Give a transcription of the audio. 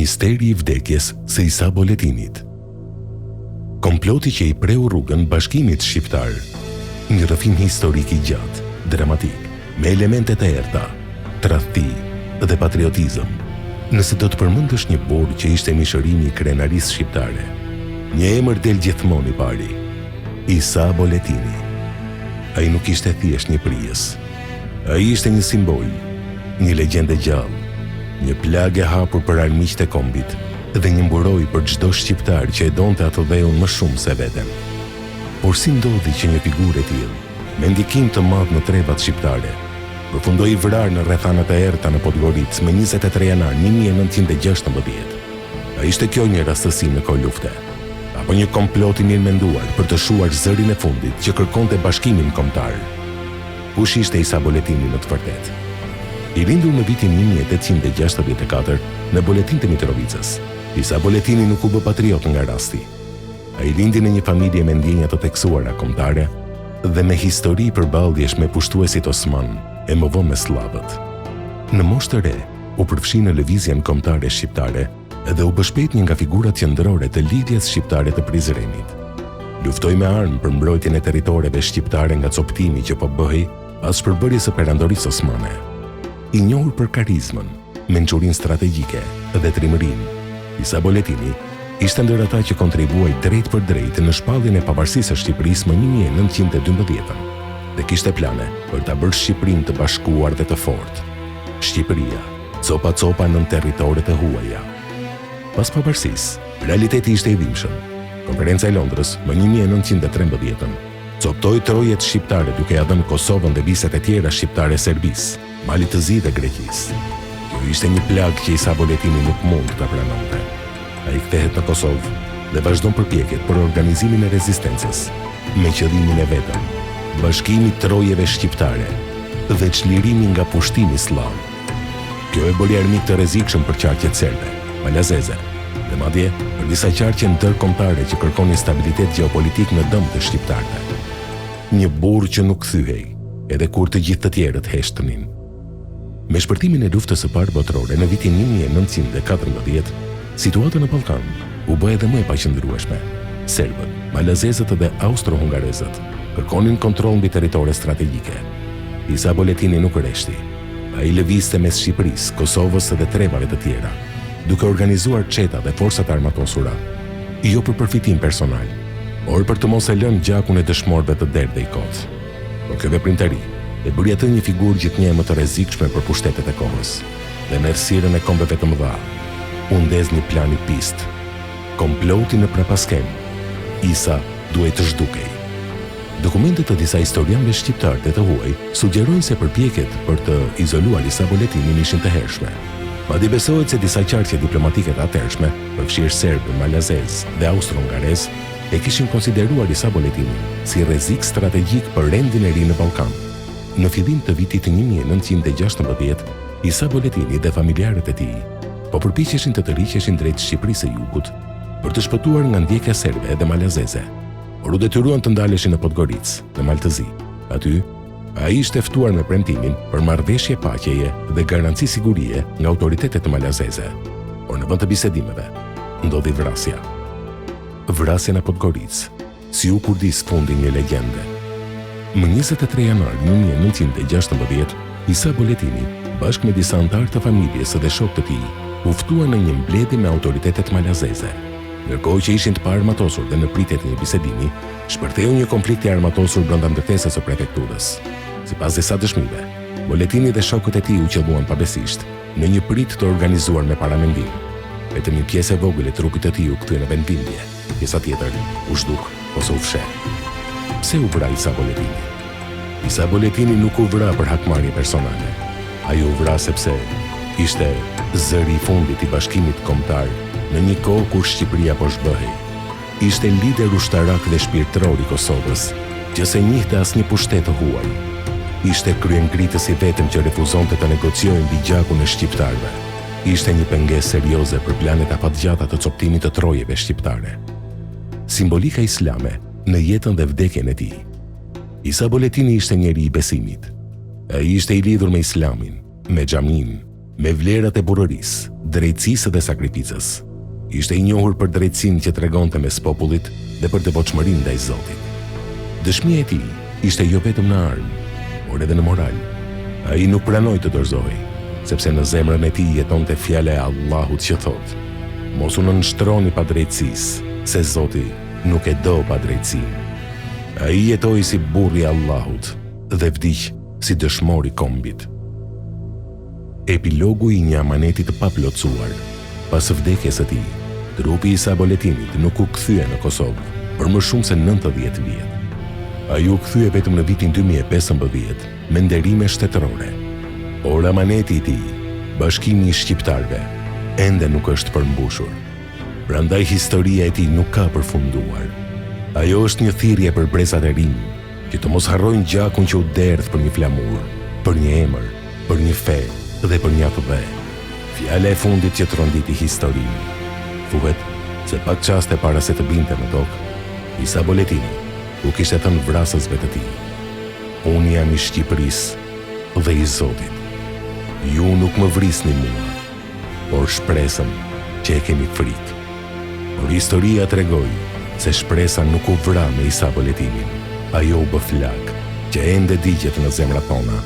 Misteri I vdekjes së Isa Boletinit. Komploti që I preu rrugën bashkimit shqiptar. Një rrëfim historik I gjatë, dramatik, me elemente të errta, tradhti dhe patriotizëm. Nëse do të përmendësh një burg që ishte mishërimi I krenarisë shqiptare, një emër del gjithmonë I pari: Isa Boletini. Ai nuk ishte thjesht një prijes. Ai ishte një simbol, një legjendë gjallë, një plagë e hapur për armiqtë e kombit dhe një mburoj për çdo shqiptar që e donte atë dheun më shumë se veten. Por si ndodhi që një figurë e tillë, me ndikim të madh në trevat shqiptare, përfundoi vrarë në rrethanat e errta në Podgoricë më 23 janar 1916. A ishte kjo një rastësi në kohë lufte, apo një komplot I mirëmenduar për të shuar zërin e fundit që kërkonte bashkimin kombëtar? Kush ishte Isa Boletini në të vërtetë? I lindur në vitin 1864 në Boletin të Mitrovicës, Isa Boletini nuk u bë patriot nga rasti. Ai lindi në një familje me ndjenja të theksuara kombëtare dhe me histori përballjesh me pushtuesit osman e më vonë me sllavët. Në moshë të re, u përfshi në lëvizjen kombëtare shqiptare dhe u bë shpejt një nga figurat qendrore të lidhjes shqiptare të Prizrenit. Luftoi me armë për mbrojtjen e territoreve shqiptare nga coptimi që po bëhej pas shpërbërjes së perandorisë osmane. I njohur për karizmën, mençurinë strategjike dhe trimërinë, Isa Boletini ishte ndër ata që kontribuoi drejt për drejt në shpalljen e pavarësisë së Shqipërisë më 1912 dhe kishte plane për ta bërë Shqipërinë të bashkuar dhe të fortë. Shqipëria, copa nën territoret e huaja. Pas pavarësisë, realiteti ishte I dhimbshëm. Konferenca e Londrës më 1913 coptoi trojet shqiptare duke ja dhënë Kosovën dhe viset e tjera shqiptare Serbisë, Malit të Zi dhe Greqisë. Kjo ishte një plagë që Isa Boletini nuk mund ta pranonte. Ai kthehet në Kosovë dhe vazhdon përpjekjet për organizimin e rezistencës, me qëllimin e vetëm: bashkimi I trojeve shqiptare dhe çlirimi nga pushtimi slav. Kjo e bëri armik të rrezikshëm për qarqet serbe, malazeze dhe madje për disa qarqe ndërkombëtare që kërkonin stabilitet gjeopolitik në dëm të shqiptarëve. Një burr që nuk kthehej, edhe kur të gjithë të tjerët heshtënin. Me shpërtimin e luftës së parë botërore në vitin 1914, situata në Ballkan u bë edhe më e paqëndrueshme. Serbët, malazezët dhe austro-hungarezët kërkonin kontroll mbi territore strategjike. Isa Boletini nuk rreshti. Ai lëvizte mes Shqipërisë, Kosovës dhe trevave të tjera, duke organizuar çeta dhe forcat armatosura, jo për përfitim personal, por për të mos e lënë gjakun e dëshmorëve të derdhë I kot. Por kjo veprimtari e bëri atë një figurë gjithnjë më të rrezikshme për pushtetet e kohës, dhe në errësirën e kombeve të mëdha u ndez një plan I pist. Komploti në prapaskem, Isa duhet të zhdukej. Dokumentet të disa historianëve shqiptar të huaj sugjerojnë se përpjekjet për të izoluar Isa Boletinin ishin të hershme. Madje besohet se disa qarqe diplomatike të atërshme, përfshirë serb, malazez dhe austro-hungarez, e kishin konsideruar Isa Boletinin si rrezik strategjik për rendin e ri në Ballkan. Në fillim të vitit 1916, Isa Boletini dhe familjarët e tij po përpiqeshin të tërhiqeshin drejt Shqipërisë së Jugut për të shpëtuar nga ndjekja serbe dhe malazeze, por u detyruan të ndaleshin në Podgoricë, në Mal të Zi. Aty, ai ishte ftuar me premtimin për marrëveshje paqeje dhe garanci sigurie nga autoritetet malazeze. Por në vend të bisedimeve, ndodhi vrasja. Vrasja në Podgoricë, si u kurdis fundi një legjende. Më 23 janar 1916, Isa Boletini, bashkë me disa antarë të familjes dhe shokë të tij, u ftuan në një mbledhje me autoritetet malazeze. Ndërkohë që ishin të paarmatosur dhe në pritje të një bisedimi, shpërtheu një konflikt I armatosur brenda ndërtesës së prefekturës. Sipas disa dëshmive, Boletini dhe shokët e tij u qelluan pabesisht në një prit të organizuar me paramendim. Vetëm një pjesë e vogël e trupit të tij u kthye në vendbindje, pjesa tjetër u zhduk ose u fshe. Pse u vra Isa Boletini? Isa Boletini nuk u vra për hakmarrje personale. Ai u vra sepse ishte zëri I fundit I bashkimit kombëtar në një kohë kur Shqipëria po zhbëhej. Ishte lider ushtarak dhe shpirtëror I Kosovës, që se njihte asnjë pushtet të huaj. Ishte kryengritës I vetëm që refuzonte të negociojë mbi gjakun e shqiptarëve. Ishte një pengesë serioze për planet afatgjata të coptimit të trojeve shqiptare. Simbolika islame në jetën dhe vdekjen e tij. Isa Boletini ishte njeri I besimit. Ai ishte I lidhur me Islamin, me xhamin, me vlerat e burërisë, drejtësisë dhe sakrificës. Ishte i njohur për drejtësinë që tregonte mes popullit dhe për devotshmërinë ndaj Zotit. Dëshmia e tij ishte jo vetëm në armë, por edhe në moral. Ai nuk pranoi të dorëzohej, sepse në zemrën e tij jetonte fjala e Allahut që thotë: mos u nënshtroni pa drejtësisë, se Zoti nuk e do pa drejtësinë. Ai jetoi si burri i Allahut dhe vdiq si dëshmor i kombit. Epilogu i një amaneti të paplotësuar. Pas vdekjes së tij, trupi i Isa Boletinit nuk u kthye në Kosovë për më shumë se 90 vjet. Ai u kthye vetëm në vitin 2015 me nderime shtetërore. Por amaneti i tij, Bashkimi i Shqiptarëve, ende nuk është përmbushur. Prandaj historia e tij nuk ka përfunduar. Ajo është një thirrje për brezat e rinj, që të mos harrojnë gjakun që u derdh për një flamur, për një emër, për një fe dhe për një atëdhe. Fjala e fundit që tronditi historinë. Thuhet se pak çaste para se të binte në tokë, Isa Boletini u kishte thënë vrasësve të tij: unë jam i Shqipërisë dhe i Zotit. Ju nuk më vrisni mua, por shpresën që e kemi frikë. Por historia tregoi se shpresa nuk u vra me Isa Boletinin. Ajo u bë flak që ende digjet në zemrat tona.